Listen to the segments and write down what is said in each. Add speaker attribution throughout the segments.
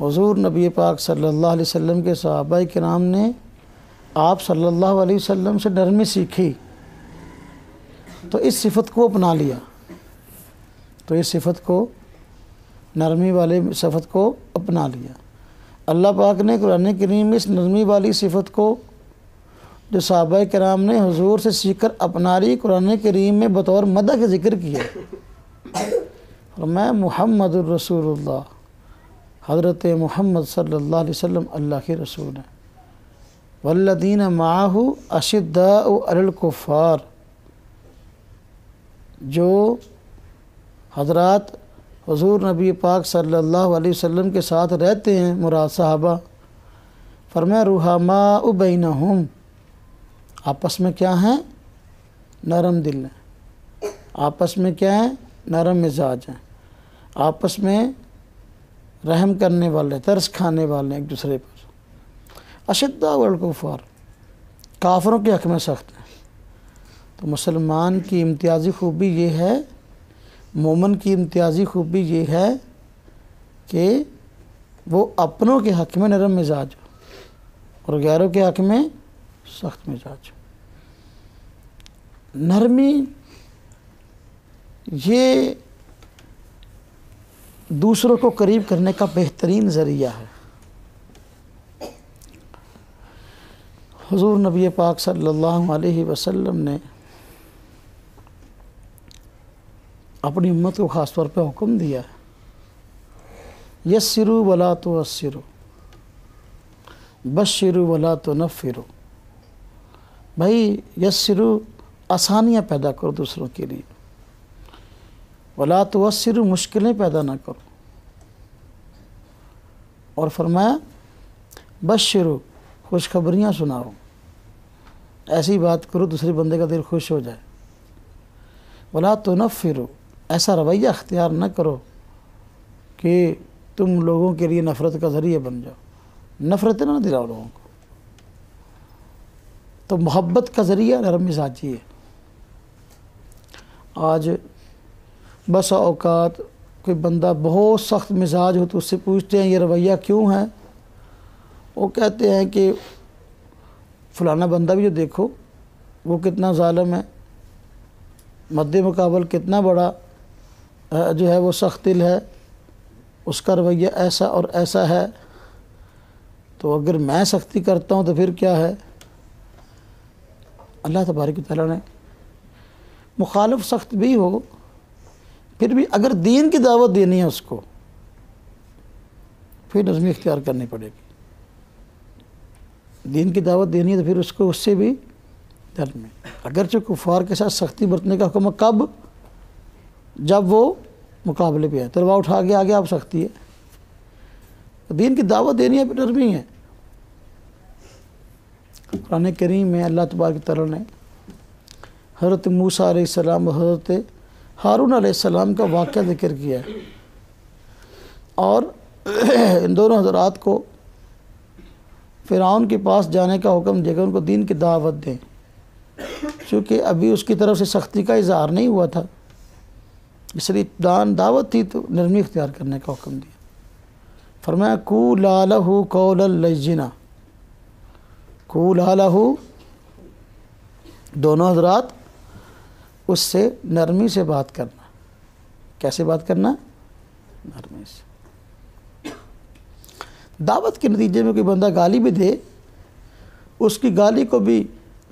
Speaker 1: حضور نبی پاک صلی اللہ علیہ وسلم کے صحابہ کرام نے آپ صلی اللہ علیہ وسلم سے نرمی سیکھی تو اس صفت کو اپنا لیا، تو اس صفت کو، نرمی والے صفت کو اپنا لیا۔ اللہ پاک نے قرآن کریم میں اس نرمی والی صفت کو جو صحابہ کرام نے حضور سے سیکھ کر اپنا لی، قرآن کریم میں بطور مدح کے ذکر کیا۔ فرمایا محمد الرسول اللہ، حضرت محمد صلی اللہ علیہ وسلم اللہ کے رسول ہیں۔ والذین معہ اشداء علی الکفار، جو حضرات حضور نبی پاک صلی اللہ علیہ وسلم کے ساتھ رہتے ہیں، مراد صحابہ، فرمایا رحماء بینہم، آپس میں کیا ہیں؟ نرم دل ہیں، آپس میں کیا ہیں؟ نرم مزاج ہیں، آپس میں رحم کرنے والے، ترس کھانے والے ایک دوسرے پر۔ اشداء علی الکفار، کافروں کے حق میں سخت ہیں۔ تو مسلمان کی امتیازی خوبی یہ ہے، مومن کی امتیازی خوبی یہ ہے کہ وہ اپنوں کے حق میں نرم مزاج ہو اور غیروں کے حق میں سخت مزاج ہو۔ نرمی یہ دوسروں کو قریب کرنے کا بہترین ذریعہ ہے۔ حضور نبی پاک صلی اللہ علیہ وسلم نے اپنی امت کو خاص طور پہ حکم دیا ہے، یسروا ولا تعسروا، بشروا ولا تنفروا۔ بھائی یسروا، آسانیاں پیدا کرو دوسروں کے لیے، ولا تعسروا، مشکلیں پیدا نہ کرو، اور فرمایا بشروا، خوشخبریاں سناؤ، ایسی بات کرو دوسرے بندے کا دل خوش ہو جائے۔ ولا تنفروا، ایسا رویہ اختیار نہ کرو کہ تم لوگوں کے لیے نفرت کا ذریعہ بن جاؤ، نفرت نہ دلاؤ لوگوں کو۔ تو محبت کا ذریعہ نرم مزاجی ہے۔ آج بسا اوقات کوئی بندہ بہت سخت مزاج ہو تو اس سے پوچھتے ہیں یہ رویہ کیوں ہے؟ وہ کہتے ہیں کہ فلانا بندہ بھی جو دیکھو وہ کتنا ظالم ہے، مد مقابل کتنا بڑا جو ہے وہ سخت دل ہے، اس کا رویہ ایسا اور ایسا ہے، تو اگر میں سختی کرتا ہوں تو پھر کیا ہے؟ اللہ تبارک و تعالیٰ نے مخالف سخت بھی ہو، پھر بھی اگر دین کی دعوت دینی ہے اس کو، پھر نرمی اختیار کرنی پڑے گی۔ دین کی دعوت دینی ہے تو پھر اس کو اس سے بھی نرمی، اگرچہ کفار کے ساتھ سختی برتنے کا حکم کب؟ جب وہ مقابلے پہ ہے، تلوار اٹھا کے آگے آپ سختی ہے۔ دین کی دعوت دینی ہے پھر نرمی ہے۔ قرآن کریم میں اللہ تبارک تعالیٰ نے حضرت موسیٰ علیہ السلام اور حضرت ہارون علیہ السلام کا واقعہ ذکر کیا ہے، اور ان دونوں حضرات کو فرعون کے پاس جانے کا حکم دے کر ان کو دین کی دعوت دیں، چونکہ ابھی اس کی طرف سے سختی کا اظہار نہیں ہوا تھا، اس لیے دعوت تھی تو نرمی اختیار کرنے کا حکم دیا۔ فرمایا قولا لہ قولا لینا، قولا لہ، دونوں حضرات اس سے نرمی سے بات کرنا۔ کیسے بات کرنا؟ نرمی سے۔ دعوت کے نتیجے میں کوئی بندہ گالی بھی دے، اس کی گالی کو بھی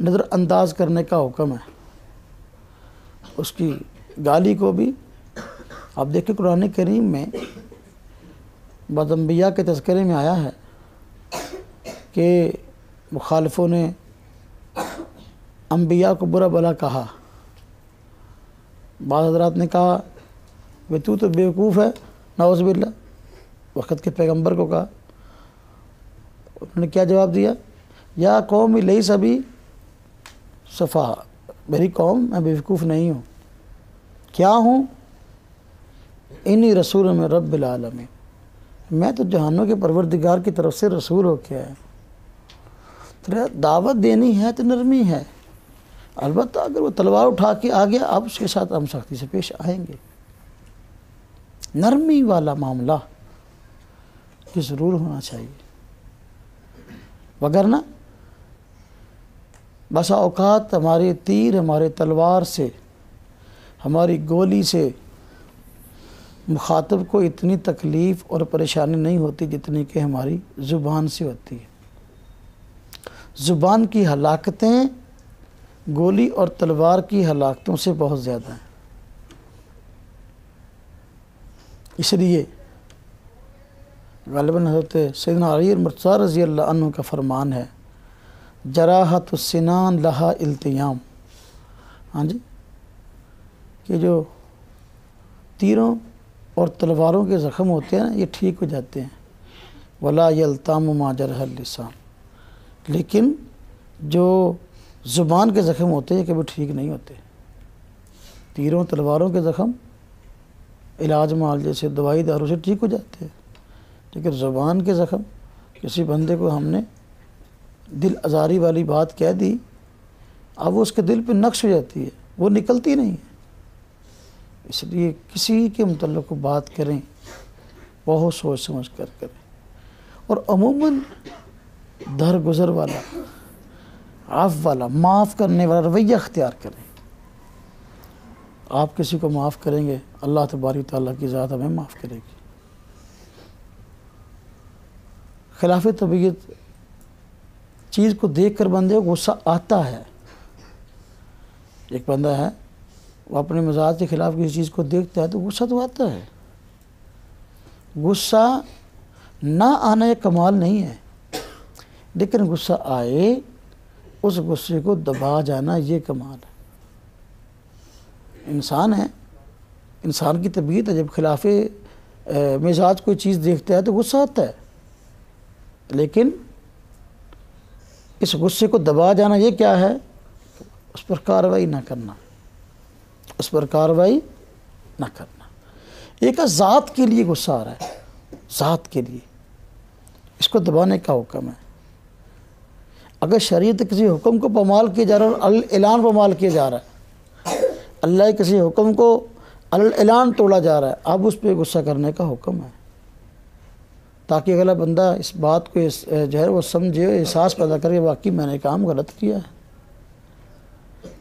Speaker 1: نظر انداز کرنے کا حکم ہے، اس کی گالی کو بھی۔ آپ دیکھیں قرآن کریم میں بعض انبیاء کے تذکرے میں آیا ہے کہ مخالفوں نے انبیاء کو برا بھلا کہا۔ بعض حضرات نے کہا کہ تو بیوقوف ہے، نعوذ باللہ، وقت کے پیغمبر کو کہا۔ انہوں نے کیا جواب دیا؟ یا قوم لیس بی سفاہ، میری قوم میں بیوقوف نہیں ہوں، کیا ہوں؟ انی رسول میں رب العالمین، میں تو جہانوں کے پروردگار کی طرف سے رسول ہو کے آیا۔ تو دعوت دینی ہے تو نرمی ہے، البتہ اگر وہ تلوار اٹھا کے آ گیا اب اس کے ساتھ ہم سختی سے پیش آئیں گے۔ نرمی والا معاملہ کہ ضرور ہونا چاہیے، وگرنہ بسا اوقات ہمارے تیر، ہمارے تلوار سے، ہماری گولی سے مخاطب کو اتنی تکلیف اور پریشانی نہیں ہوتی جتنی کہ ہماری زبان سے ہوتی ہے۔ زبان کی ہلاکتیں گولی اور تلوار کی ہلاکتوں سے بہت زیادہ ہیں۔ اس لیے غالباً حضرت سیدنا علی مرتضیٰ رضی اللہ عنہ کا فرمان ہے، جراحت السنان لہا التیام، ہاں جی، کہ جو تیروں اور تلواروں کے زخم ہوتے ہیں نا یہ ٹھیک ہو جاتے ہیں، ولا یلتام ما جرح اللسان، لیکن جو زبان کے زخم ہوتے ہیں یہ کبھی ٹھیک نہیں ہوتے۔ تیروں تلواروں کے زخم علاج معالجے سے، دوائی داروں سے ٹھیک ہو جاتے ہیں، لیکن زبان کے زخم، کسی بندے کو ہم نے دل آزاری والی بات کہہ دی، اب وہ اس کے دل پہ نقش ہو جاتی ہے، وہ نکلتی نہیں ہے۔ اس لیے کسی کے متعلق بات کریں بہت سوچ سمجھ کر کریں، اور عموماً درگزر والا، عفو والا، معاف کرنے والا رویہ اختیار کریں۔ آپ کسی کو معاف کریں گے، اللہ تبارک تعالیٰ کی ذات ہمیں معاف کرے گی۔ خلاف طبیعت چیز کو دیکھ کر بندے کو غصہ آتا ہے۔ ایک بندہ ہے وہ اپنے مزاج کے خلاف کسی چیز کو دیکھتا ہے تو غصہ تو آتا ہے۔ غصہ نہ آنا ایک کمال نہیں ہے، لیکن غصہ آئے اس غصے کو دبا جانا یہ کمال ہے۔ انسان ہے، انسان کی طبیعت ہے، جب خلاف مزاج کوئی چیز دیکھتا ہے تو غصہ آتا ہے، لیکن اس غصے کو دبا جانا یہ کیا ہے؟ اس پر کارروائی نہ کرنا، اس پر کارروائی نہ کرنا۔ ایک ذات کے لیے غصہ آ رہا ہے، ذات کے لیے، اس کو دبانے کا حکم ہے۔ اگر شریعت کسی حکم کو پامال کیا جا رہا ہے اور اعلان پامال کیا جا رہا ہے، اللہ کسی حکم کو اعلان توڑا جا رہا ہے، اب اس پہ غصہ کرنے کا حکم ہے، تاکہ اگلا بندہ اس بات کو جو ہے وہ سمجھے، احساس پیدا کرے واقعی میں نے کام غلط کیا ہے۔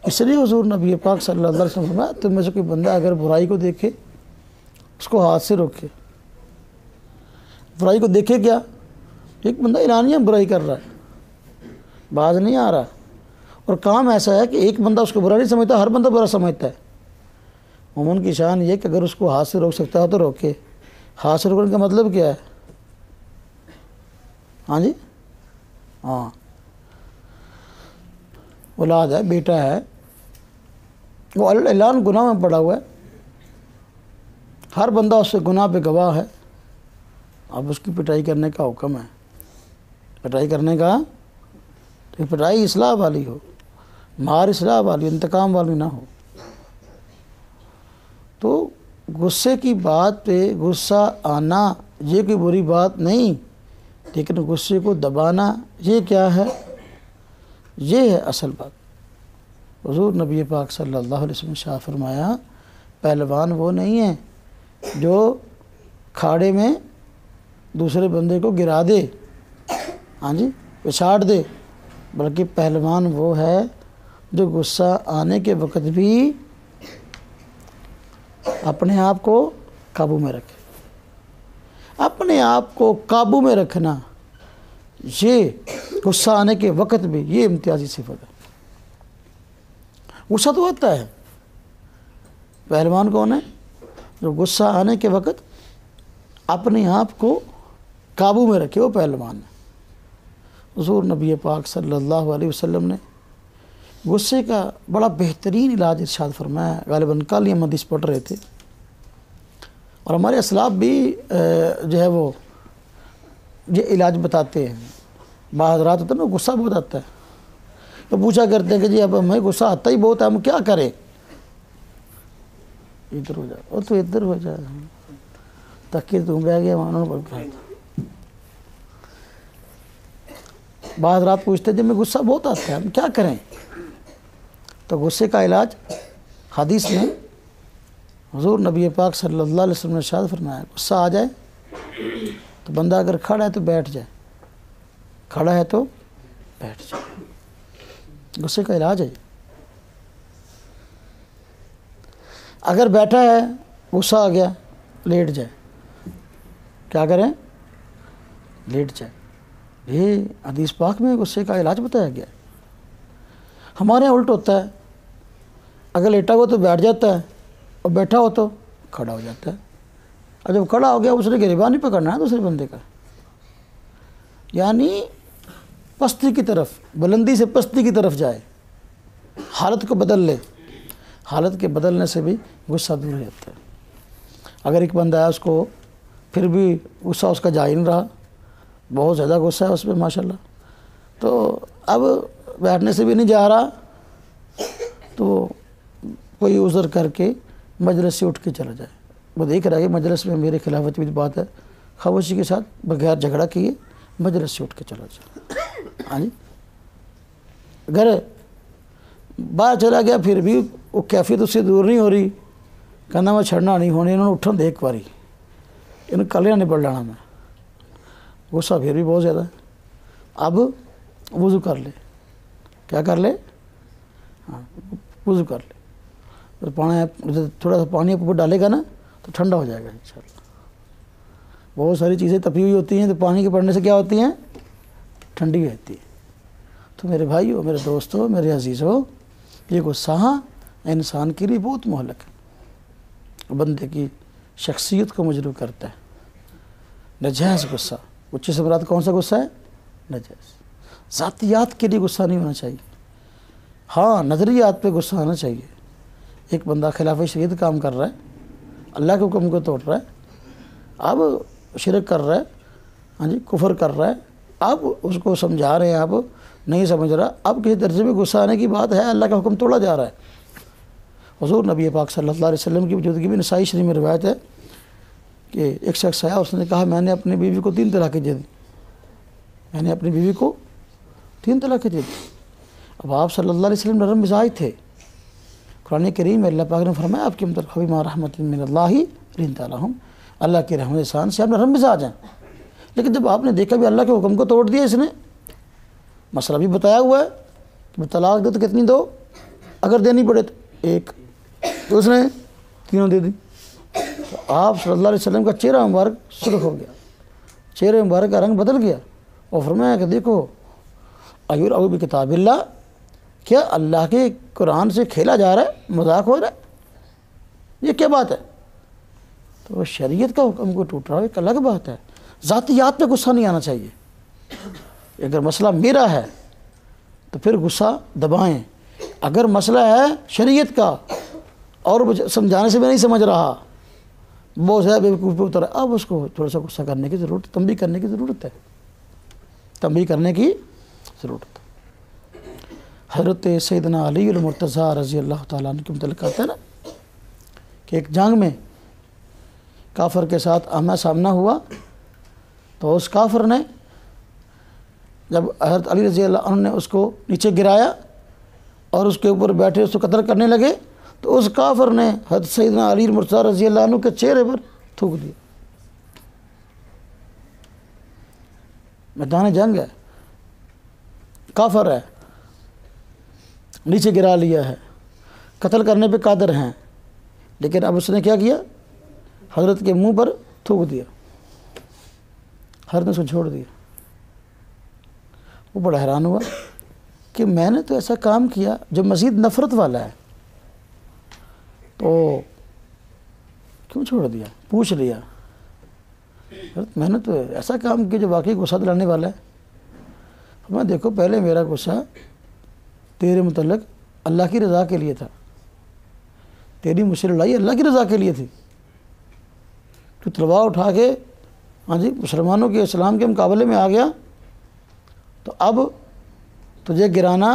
Speaker 1: اس لیے حضور نبی پاک صلی اللہ علیہ وسلم نے فرمایا، تم میں سے کوئی بندہ اگر برائی کو دیکھے اس کو ہاتھ سے روکے۔ برائی کو دیکھے کیا؟ ایک بندہ اعلانیہ برائی کر رہا ہے، باز نہیں آ رہا، اور کام ایسا ہے کہ ایک بندہ اس کو برا نہیں سمجھتا، ہر بندہ برا سمجھتا ہے۔ مومن کی شان یہ کہ اگر اس کو ہاتھ سے روک سکتا ہے تو روکے۔ ہاتھ سے روکنے کا مطلب کیا ہے؟ ہاں جی، ہاں، اولاد ہے، بیٹا ہے، وہ اعلان گناہ میں پڑا ہوا ہے، ہر بندہ اس سے گناہ پہ گواہ ہے، اب اس کی پٹائی کرنے کا حکم ہے۔ پٹائی کرنے کا، تو پٹائی اصلاح والی ہو، مار اصلاح والی، انتقام والی نہ ہو۔ تو غصے کی بات پہ غصہ آنا یہ کوئی بری بات نہیں، لیکن غصے کو دبانا یہ کیا ہے؟ یہ ہے اصل بات۔ حضور نبی پاک صلی اللہ علیہ وسلم نے شاہ فرمایا، پہلوان وہ نہیں ہے جو کھاڑے میں دوسرے بندے کو گرا دے، ہاں جی، پچھاڑ دے، بلکہ پہلوان وہ ہے جو غصہ آنے کے وقت بھی اپنے آپ کو قابو میں رکھے۔ اپنے آپ کو قابو میں رکھنا، یہ غصہ آنے کے وقت بھی یہ امتیازی صفت ہے۔ غصہ تو آتا ہے، پہلوان کون ہے؟ جو غصہ آنے کے وقت اپنے آپ کو قابو میں رکھے، وہ پہلوان ہے۔ حضور نبی پاک صلی اللہ علیہ وسلم نے غصے کا بڑا بہترین علاج ارشاد فرمایا۔ غالباً کل ہم حدیث پڑھ رہے تھے، اور ہمارے اسلاف بھی جو ہے وہ یہ علاج بتاتے ہیں۔ بعض رات ہوتا ہے نا، غصہ بہت آتا ہے، تو پوچھا کرتے ہیں کہ جی اب ہمیں غصہ آتا ہی بہت ہے، ہم کیا کریں؟ ادھر ہو جا، اور تو ادھر ہو جا، تاکہ تم بہ گیا مانو پر۔ بعض رات پوچھتے ہیں جب ہمیں غصہ بہت آتا ہے ہم کیا کریں؟ تو غصے کا علاج حدیث میں حضور نبی پاک صلی اللہ علیہ وسلم نے ارشاد فرمایا، غصہ آ جائے تو بندہ اگر کھڑا ہے تو بیٹھ جائے، کھڑا ہے تو بیٹھ جائے، غصے کا علاج ہے۔ اگر بیٹھا ہے غصہ آ گیا لیٹ جائے، کیا کریں؟ لیٹ جائے۔ یہ حدیث پاک میں غصے کا علاج بتایا گیا ہے۔ ہمارے یہاں الٹ ہوتا ہے، اگر لیٹا ہوا تو بیٹھ جاتا ہے اور بیٹھا ہو تو کھڑا ہو جاتا ہے، اور جب کھڑا ہو گیا اس نے گریبان نہیں پکڑنا ہے دوسرے بندے کا، یعنی پستی کی طرف، بلندی سے پستی کی طرف جائے، حالت کو بدل لے۔ حالت کے بدلنے سے بھی غصہ دور ہو جاتا ہے۔ اگر ایک بندہ ہے اس کو پھر بھی غصہ اس کا جا ہی نہیں رہا، بہت زیادہ غصہ ہے اس پہ ماشاءاللہ، تو اب بیٹھنے سے بھی نہیں جا رہا، تو کوئی عذر کر کے مجلس سے اٹھ کے چلا جائے۔ وہ دیکھ رہا ہے کہ مجلس میں میرے خلاف بھی بات ہے، خاموشی کے ساتھ بغیر جھگڑا کیے مجلس سے اٹھ کے چلا جائے۔ ہاں جی، اگر باہر چلا گیا پھر بھی وہ کیفیت اس سے دور نہیں ہو رہی، کہنا میں چھڑنا نہیں ہونے، انہوں نے اٹھن دے ایک باری، انہوں کلیاں نہیں پڑ لانا میں، غصہ پھر بھی بہت زیادہ ہے۔ اب وضو کر لے، کیا کر لے؟ ہاں وضو کر لے، تھوڑا سا پانی اوپر ڈالے گا نا تو ٹھنڈا ہو جائے گا انشاءاللہ۔ بہت ساری چیزیں تپی ہوئی ہوتی ہیں تو پانی کے پڑنے سے کیا ہوتی ہیں؟ ٹھنڈی ہوتی ہے۔ تو میرے بھائیو، میرے دوستو، میرے عزیزو، یہ غصہ انسان کے لیے بہت مہلک ہے، بندے کی شخصیت کو مجروح کرتا ہے۔ نجائز غصہ، اچھی سے مراد کون سا غصہ ہے؟ نجائز۔ ذاتیات کے لیے غصہ نہیں ہونا چاہیے، ہاں نظریات پہ غصہ آنا چاہیے۔ ایک بندہ خلاف شریعت کام کر رہا ہے، اللہ کے حکم کو توڑ رہا ہے، اب شرک کر رہا ہے، ہاں جی کفر کر رہا ہے، اب اس کو سمجھا رہے ہیں، اب نہیں سمجھ رہا، اب کسی درجے میں غصہ آنے کی بات ہے، اللہ کا حکم توڑا جا رہا ہے۔ حضور نبی پاک صلی اللہ علیہ وسلم کی موجودگی میں نسائی شریف میں روایت ہے کہ ایک شخص آیا، اس نے کہا میں نے اپنی بیوی کو 3 طلاقیں دے دی، میں نے اپنی بیوی کو 3 طلاقیں دے دی۔ اب آپ صلی اللہ علیہ وسلم نرم مزاج تھے، قرآن کریم میں اللہ پاک نے فرمایا آپ کے متعلق فبما رحمۃ من اللہ لنت لہم، اللہ کے رحمت احسان سے آپ نرم مزاج ہیں۔ لیکن جب آپ نے دیکھا بھی اللہ کے حکم کو توڑ دیا، اس نے مسئلہ بھی بتایا ہوا ہے کہ طلاق دو تو کتنی دو، اگر دینی پڑے تو 1، تو اس نے 3 دے دی۔ تو آپ صلی اللہ علیہ وسلم کا چہرہ مبارک سرخ ہو گیا، چہرے مبارک کا رنگ بدل گیا، اور فرمایا کہ دیکھو ایرؤ بکتاب اللہ، کیا اللہ کے قرآن سے کھیلا جا رہا ہے، مذاق ہو رہا ہے، یہ کیا بات ہے؟ تو شریعت کا حکم کو ٹوٹ رہا ہے، ایک الگ بات ہے۔ ذاتیات پہ غصہ نہیں آنا چاہیے۔ اگر مسئلہ میرا ہے تو پھر غصہ دبائیں، اگر مسئلہ ہے شریعت کا اور سمجھانے سے بھی نہیں سمجھ رہا، بہت زیادہ بیوقوف پہ اتر ہے، اب اس کو تھوڑا سا غصہ کرنے کی ضرورت، تنبیہ کرنے کی ضرورت ہے، تنبیہ کرنے کی ضرورت ہے۔ حضرت سیدنا علی المرتضیٰ رضی اللہ تعالیٰ عنہ کے متعلق آتا ہے نا کہ ایک جنگ میں کافر کے ساتھ آمنا سامنا ہوا، تو اس کافر نے جب حضرت علی رضی اللہ عنہ نے اس کو نیچے گرایا اور اس کے اوپر بیٹھے اس کو قتل کرنے لگے، تو اس کافر نے حضرت سیدنا علی المرتضیٰ رضی اللہ عنہ کے چہرے پر تھوک دیا۔ میدان جنگ ہے، کافر ہے، نیچے گرا لیا ہے، قتل کرنے پہ قادر ہیں، لیکن اب اس نے کیا کیا؟ حضرت کے منہ پر تھوک دیا، حضرت نے اس کو چھوڑ دیا۔ وہ بڑا حیران ہوا کہ میں نے تو ایسا کام کیا جو مزید نفرت والا ہے، تو کیوں چھوڑ دیا؟ پوچھ لیا، حضرت میں نے تو ایسا کام کیا جو واقعی غصہ دلانے والا ہے۔ میں دیکھو پہلے میرا غصہ تیرے متعلق اللہ کی رضا کے لیے تھا، تیری مجھ سے لڑائی اللہ کی رضا کے لیے تھی، تو تلوار اٹھا کے ہاں جی مسلمانوں کے اسلام کے مقابلے میں آ گیا، تو اب تجھے گرانا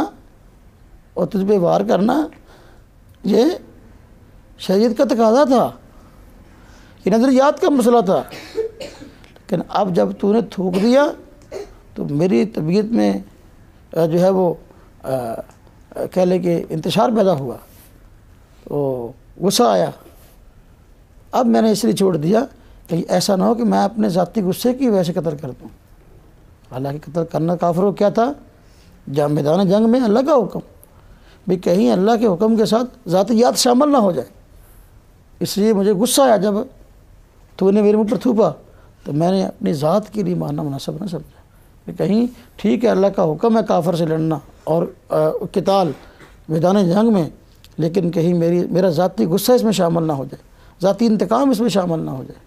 Speaker 1: اور تجھ پہ وار کرنا یہ شریعت کا تقاضا تھا، یہ نظریات کا مسئلہ تھا، لیکن اب جب تو نے تھوک دیا تو میری طبیعت میں جو ہے وہ کہہ لے کہ انتشار پیدا ہوا، تو غصہ آیا۔ اب میں نے اس لیے چھوڑ دیا کہیں ایسا نہ ہو کہ میں اپنے ذاتی غصے کی وجہ سے قتل کر دوں۔ حالانکہ قتل کرنا کافر کو کیا تھا؟ میدان جنگ میں اللہ کا حکم، بھی کہیں اللہ کے حکم کے ساتھ ذاتیات شامل نہ ہو جائے۔ اس لیے مجھے غصہ آیا جب تو نے میرے منہ پر تھوپا، تو میں نے اپنی ذات کے لیے مارنا مناسب نہ سمجھا کہ کہیں ٹھیک ہے اللہ کا حکم ہے کافر سے لڑنا اور قتال میدان جنگ میں، لیکن کہیں میرا ذاتی غصہ اس میں شامل نہ ہو جائے، ذاتی انتقام اس میں شامل نہ ہو جائے۔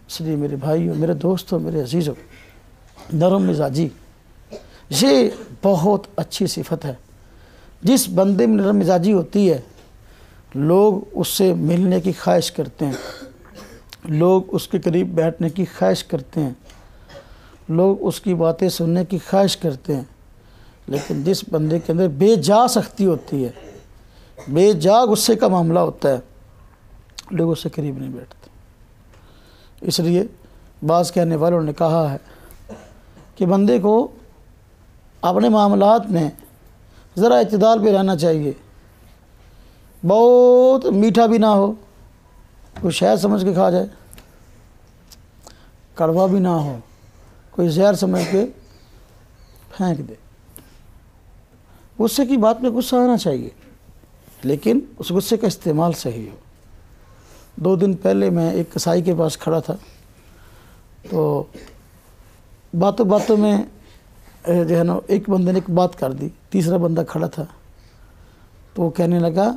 Speaker 1: اس لیے میرے بھائیوں، میرے دوستوں، میرے عزیزوں، نرم مزاجی یہ بہت اچھی صفت ہے۔ جس بندے میں نرم مزاجی ہوتی ہے، لوگ اس سے ملنے کی خواہش کرتے ہیں، لوگ اس کے قریب بیٹھنے کی خواہش کرتے ہیں، لوگ اس کی باتیں سننے کی خواہش کرتے ہیں۔ لیکن جس بندے کے اندر بے جا سختی ہوتی ہے، بے جا غصے کا معاملہ ہوتا ہے، لوگ اس سے قریب نہیں بیٹھتے۔ اس لیے بعض کہنے والوں نے کہا ہے کہ بندے کو اپنے معاملات میں ذرا اعتدال پہ رہنا چاہیے، بہت میٹھا بھی نہ ہو، کوئی شہد سمجھ کے کھا جائے، کڑوا بھی نہ ہو، کوئی زہر سمجھ کے پھینک دے۔ غصے کی بات میں غصہ آنا چاہیے، لیکن اس غصے کا استعمال صحیح ہو۔ 2 دن پہلے میں ایک کسائی کے پاس کھڑا تھا، تو باتوں باتوں میں جو ہے نا ایک بندے نے ایک بات کر دی، تیسرا بندہ کھڑا تھا تو وہ کہنے لگا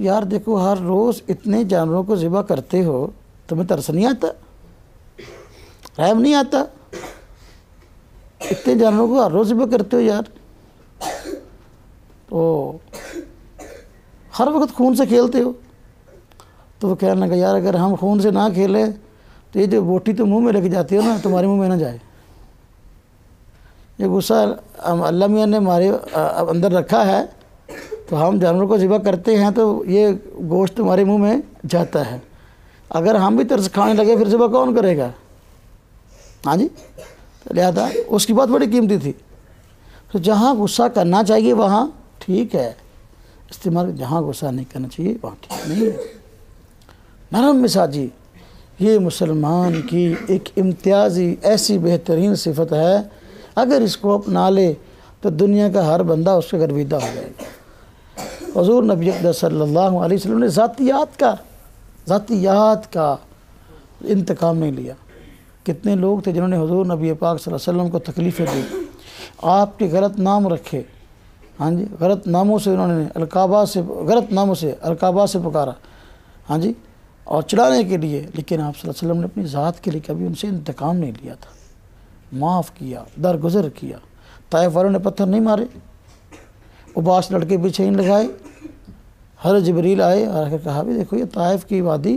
Speaker 1: یار دیکھو ہر روز اتنے جانوروں کو ذبح کرتے ہو، تمہیں ترس نہیں آتا، رحم نہیں آتا؟ اتنے جانوروں کو ہر روز ذبح کرتے ہو یار، تو ہر وقت خون سے کھیلتے ہو۔ تو وہ کہنے لگا یار اگر ہم خون سے نہ کھیلیں تو یہ جو بوٹی تو منہ میں لگ جاتی ہے نا، تمہارے منہ میں نہ جائے۔ یہ غصہ اللہ میاں نے ہمارے اندر رکھا ہے، تو ہم جانوروں کو ذبح کرتے ہیں تو یہ گوشت تمہارے منہ میں جاتا ہے۔ اگر ہم بھی ترس کھانے لگے پھر ذبح کون کرے گا؟ ہاں جی، لہذا اس کی بات بڑی قیمتی تھی۔ تو جہاں غصہ کرنا چاہیے وہاں ٹھیک ہے استعمال، جہاں غصہ نہیں کرنا چاہیے وہاں ٹھیک نہیں ہے۔ نرم مزاجی یہ مسلمان کی ایک امتیازی ایسی بہترین صفت ہے، اگر اس کو اپنا لے تو دنیا کا ہر بندہ اس سے گرویدہ ہو جائے گا۔ حضور نبی اقدس صلی اللہ علیہ وسلم نے ذاتیات کا انتقام نہیں لیا۔ کتنے لوگ تھے جنہوں نے حضور نبی پاک صلی اللہ علیہ وسلم کو تکلیفیں دی، آپ کے غلط نام رکھے، ہاں جی، غلط ناموں سے انہوں نے غلط ناموں سے القابات سے پکارا، ہاں جی، اور چڑھانے کے لیے، لیکن آپ صلی اللہ علیہ وسلم نے اپنی ذات کے لیے کبھی ان سے انتقام نہیں لیا تھا، معاف کیا، درگزر کیا۔ طائف والوں نے پتھر نہیں مارے، اباس لڑکے پیچھے نہیں لگائے، حضرت جبریل آئے اور کہا بھی دیکھو یہ طائف کی وادی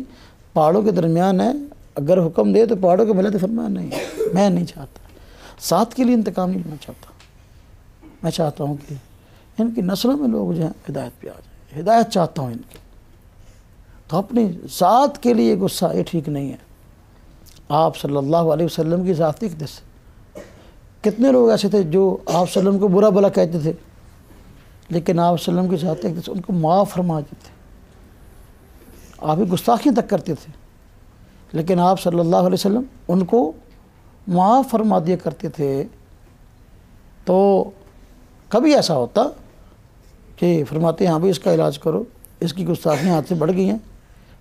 Speaker 1: پہاڑوں کے درمیان ہے، اگر حکم دے تو پہاڑوں کے ملے، تو فرمایا نہیں میں نہیں چاہتا، ذات کے لیے انتقام نہیں لینا چاہتا، میں چاہتا ہوں کہ ان کی نسلوں میں لوگ جو ہیں ہدایت پہ آ جائیں، ہدایت چاہتا ہوں ان کی۔ تو اپنی ذات کے لیے غصہ یہ ٹھیک نہیں ہے۔ آپ صلی اللہ علیہ وسلم کی ذاتی اقدس، کتنے لوگ ایسے تھے جو آپ صلی اللہ علیہ وسلم کو برا بلا کہتے تھے، لیکن آپ صلی اللہ علیہ وسلم کی ذاتی اقدس ان کو معاف فرما دیتے تھے، آپ ہی گستاخیاں تک کرتے تھے، لیکن آپ صلی اللہ علیہ وسلم ان کو معاف فرما دیا کرتے تھے۔ تو کبھی ایسا ہوتا کہ فرماتے ہیں ہاں بھی اس کا علاج کرو، اس کی گستاخیاں ہاتھ سے بڑھ گئی ہیں،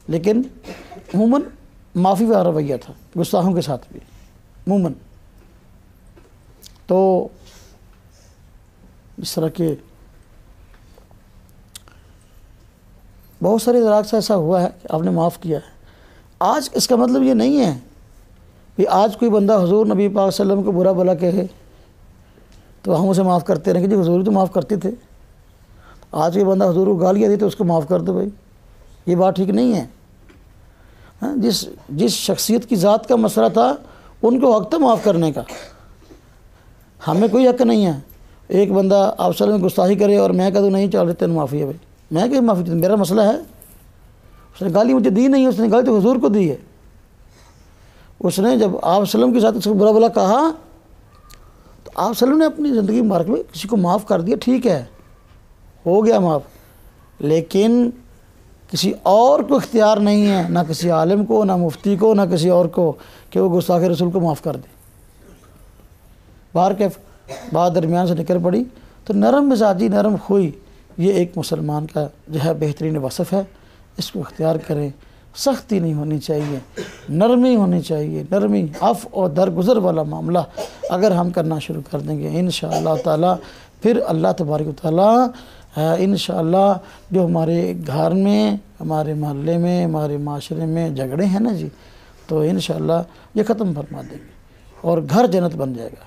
Speaker 1: لیکن عموماً معافی والا رویہ تھا گستاخوں کے ساتھ بھی عموماً۔ تو اس طرح کے بہت سارے ذرائع سے ایسا ہوا ہے کہ آپ نے معاف کیا ہے۔ آج اس کا مطلب یہ نہیں ہے کہ آج کوئی بندہ حضور نبی پاک صلی اللہ علیہ وسلم کو برا بلا کہے تو ہم اسے معاف کرتے رہیں کہ جی حضور تو معاف کرتے تھے، آج کوئی بندہ حضور کو گالیاں دی تو اس کو معاف کر دو بھائی، یہ بات ٹھیک نہیں ہے۔ جس شخصیت کی ذات کا مسئلہ تھا ان کو حق تھا معاف کرنے کا، ہمیں کوئی حق نہیں ہے۔ ایک بندہ آپ صلی اللہ علیہ وسلم گستاخی کرے اور میں کہہ دوں نہیں چل رہتے معافی ہے بھائی، میں کہ معافی دوں، میرا مسئلہ ہے، اس نے گالی مجھے دی نہیں، اس نے گالی تو حضور کو دی ہے۔ اس نے جب آپ صلی اللہ علیہ وسلم کے ساتھ اس کو برا بلا کہا تو آپ صلی اللہ علیہ وسلم نے اپنی زندگی مبارک میں کسی کو معاف کر دیا، ٹھیک ہے ہو گیا معاف، لیکن کسی اور کو اختیار نہیں ہے، نہ کسی عالم کو، نہ مفتی کو، نہ کسی اور کو، کہ وہ گستاخ رسول کو معاف کر دے۔ باہر کے بات درمیان سے نکل پڑی تو نرم مزاجی، نرم خوئی، یہ ایک مسلمان کا جو ہے بہترین وصف ہے، اس کو اختیار کریں۔ سختی نہیں ہونی چاہیے، نرمی ہونی چاہیے، نرمی، عفو اور درگزر والا معاملہ اگر ہم کرنا شروع کر دیں گے انشاءاللہ تعالی، پھر اللہ تبارک و تعالی انشاءاللہ جو ہمارے گھر میں، ہمارے محلے میں، ہمارے معاشرے میں جھگڑے ہیں نا جی، تو انشاءاللہ یہ ختم فرما دیں گے اور گھر جنت بن جائے گا۔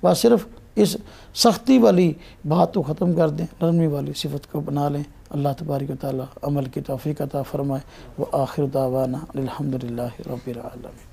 Speaker 1: بس صرف اس سختی والی بات کو ختم کر دیں، نرمی والی صفت کو بنا لیں۔ اللہ تبارک و تعالی عمل کی توفیق عطا فرمائے۔ وآخر دعوانا الحمدللہ رب العالمین۔